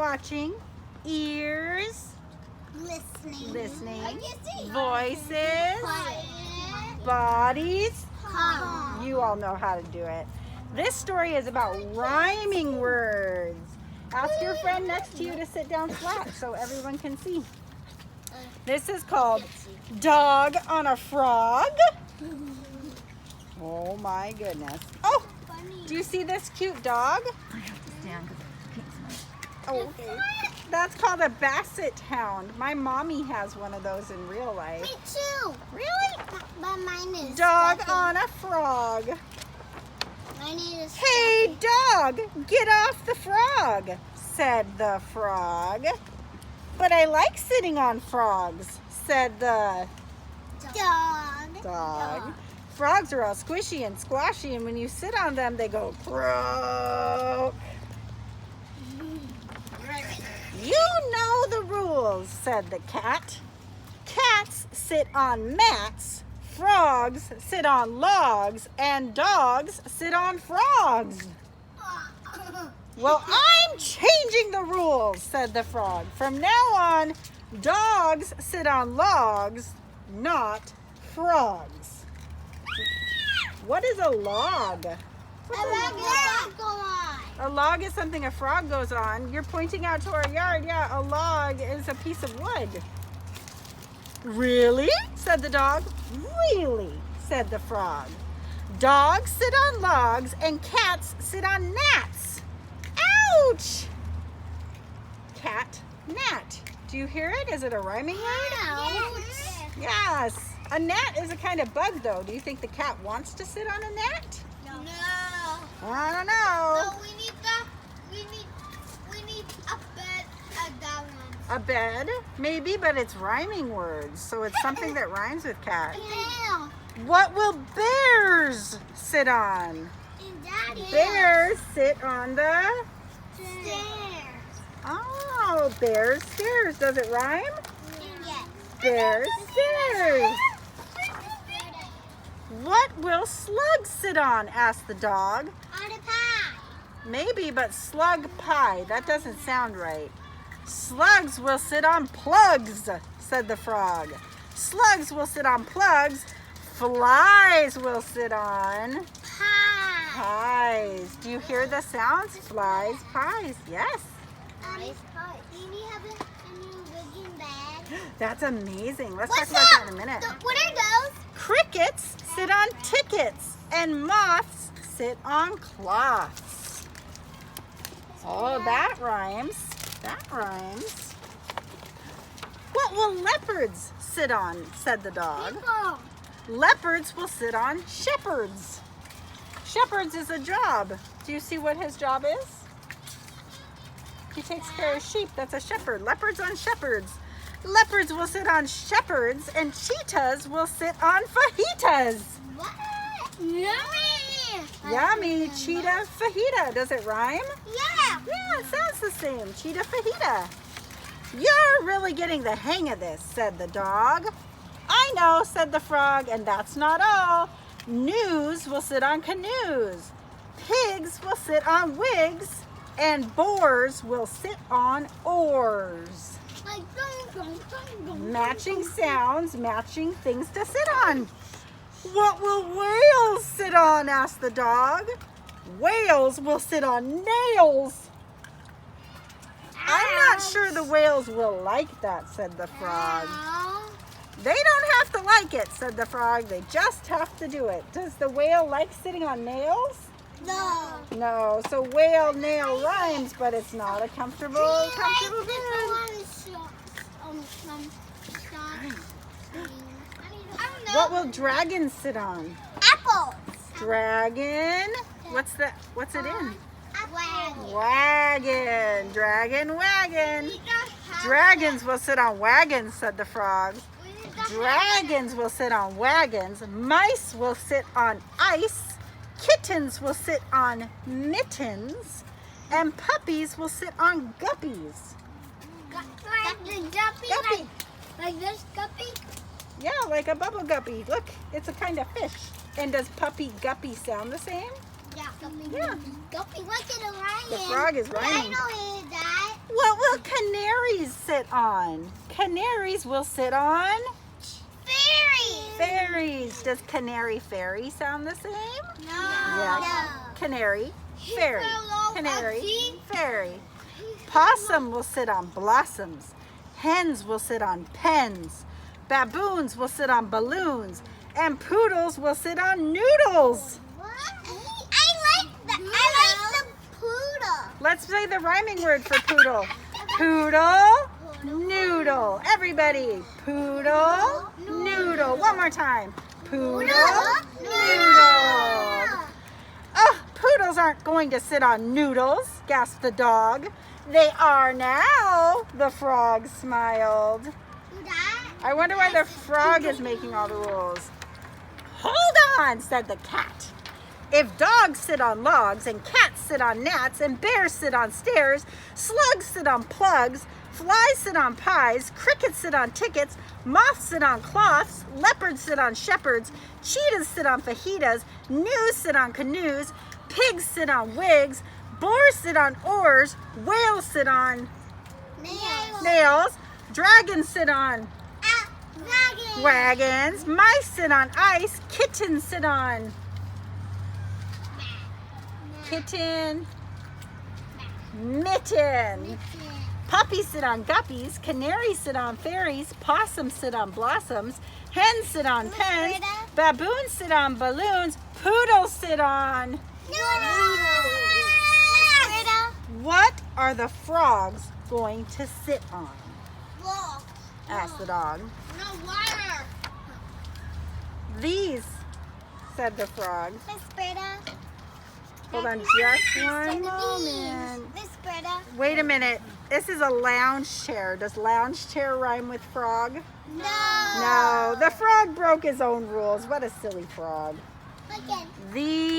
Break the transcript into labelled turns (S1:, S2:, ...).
S1: watching, ears listening, voices, bodies. You all know how to do it. This story is about rhyming words. Ask your friend next to you to sit down flat so everyone can see. This is called Dog on a Frog. Oh my goodness. Oh, do you see this cute dog?
S2: I have to stand because it's
S1: Oh, okay. That's called a basset hound. My mommy has one of those in real life.
S3: Me too.
S1: Really?
S3: But mine is
S1: Dog
S3: Steffi.
S1: on a frog.
S3: Mine is
S1: Hey, dog, get off the frog, said the frog. But I like sitting on frogs, said the dog. Frogs are all squishy and squashy, and when you sit on them, they go croak. You know the rules, said the cat. Cats sit on mats, frogs sit on logs, and dogs sit on frogs. Well, I'm changing the rules, said the frog. From now on, dogs sit on logs, not frogs. What is a log? A log is something a frog goes on. You're pointing out to our yard. Yeah, a log is a piece of wood. Really? Said the dog. Really? Said the frog. Dogs sit on logs and cats sit on gnats. Ouch! Cat, gnat. Do you hear it? Is it a rhyming word? Yes. A gnat is a kind of bug, though. Do you think the cat wants to sit on a gnat?
S3: No.
S1: I don't know.
S3: So we need a bed, a down one.
S1: A bed? Maybe, but it's rhyming words, so it's something that rhymes with cat.
S3: Yeah.
S1: What will bears sit on?
S3: And Daddy.
S1: Bears sit on the...
S3: Stairs.
S1: Oh, bears stairs. Does it rhyme?
S3: Yes.
S1: Bears stairs. What will slugs sit on? Asked the dog.
S3: On a pie.
S1: Maybe, but slug pie. That doesn't sound right. Slugs will sit on plugs, said the frog. Slugs will sit on plugs. Flies will sit on
S3: Pie.
S1: pies. Do you hear the sounds? Flies, pies. Yes.
S3: Do you have a new rigging bag?
S1: That's amazing. Let's
S3: What's
S1: talk about
S3: up?
S1: that in a minute.
S3: What are those?
S1: Crickets sit on tickets and moths sit on cloths. Oh, that rhymes. That rhymes. What will leopards sit on? Said the dog.
S3: People.
S1: Leopards will sit on shepherds. Shepherds is a job. Do you see what his job is? He takes care of sheep. That's a shepherd. Leopards on shepherds. Leopards will sit on shepherds, and cheetahs will sit on fajitas.
S3: What? Yummy.
S1: Yummy. Cheetah fajita. Does it rhyme?
S3: Yeah.
S1: Yeah, it sounds the same. Cheetah fajita. You're really getting the hang of this, said the dog. I know, said the frog, and that's not all. Gnus will sit on canoes. Pigs will sit on wigs, and boars will sit on oars.
S3: Like
S1: Matching sounds, matching things to sit on. What will whales sit on? Asked the dog. Whales will sit on nails. I'm not sure the whales will like that, said the frog. They don't have to like it, said the frog. They just have to do it. Does the whale like sitting on nails?
S3: No.
S1: No. So whale nail rhymes, but it's not a comfortable bed. What will dragons sit on?
S3: Apples.
S1: Dragon. What's that? What's it in?
S3: Wagon.
S1: Wagon. Dragon wagon. Dragons will sit on wagons, said the frog. Dragons will sit on wagons. Mice will sit on ice. Kittens will sit on mittens. And puppies will sit on guppies.
S3: Like the guppy.
S1: Guppy.
S3: Like this guppy.
S1: Yeah, like a bubble guppy. Look, it's a kind of fish. And does puppy guppy sound the same?
S3: Yeah. Guppy.
S1: Yeah.
S3: Guppy. What's it a lion?
S1: The frog is
S3: I
S1: rhyming.
S3: know it is that.
S1: What canaries sit on? Canaries will sit on
S3: Fairy.
S1: fairies. Does canary fairy sound the same?
S3: No.
S1: Yeah. Canary, fairy,
S3: fell off
S1: canary,
S3: a tree.
S1: fairy. Possum will sit on blossoms. Hens will sit on pens. Baboons will sit on balloons. And poodles will sit on noodles.
S3: What? I like that. I like the poodle.
S1: Let's say the rhyming word for poodle. Poodle, noodle. Everybody, poodle, noodle. One more time. Poodle, noodle. Oh, poodles aren't going to sit on noodles, gasped the dog. They are now, the frog smiled. I wonder why the frog is making all the rules. Hold on, said the cat. If dogs sit on logs, and cats sit on gnats, and bears sit on stairs, slugs sit on plugs, flies sit on pies, crickets sit on tickets, moths sit on cloths, leopards sit on shepherds, cheetahs sit on fajitas, gnus sit on canoes, pigs sit on wigs, boars sit on oars, whales sit on nails, dragons sit on wagons, mice sit on ice, kittens sit on kitten, mitten. Puppies sit on guppies, canaries sit on fairies, possums sit on blossoms, hens sit on pens, baboons sit on balloons, poodles sit on. What are the frogs going to sit on? Asked the dog.
S3: No water.
S1: These, said the frog.
S3: Miss Britta.
S1: Hold on just one moment.
S3: Miss Britta.
S1: Wait a minute. This is a lounge chair. Does lounge chair rhyme with frog?
S3: No.
S1: No. The frog broke his own rules. What a silly frog.
S3: Again.
S1: These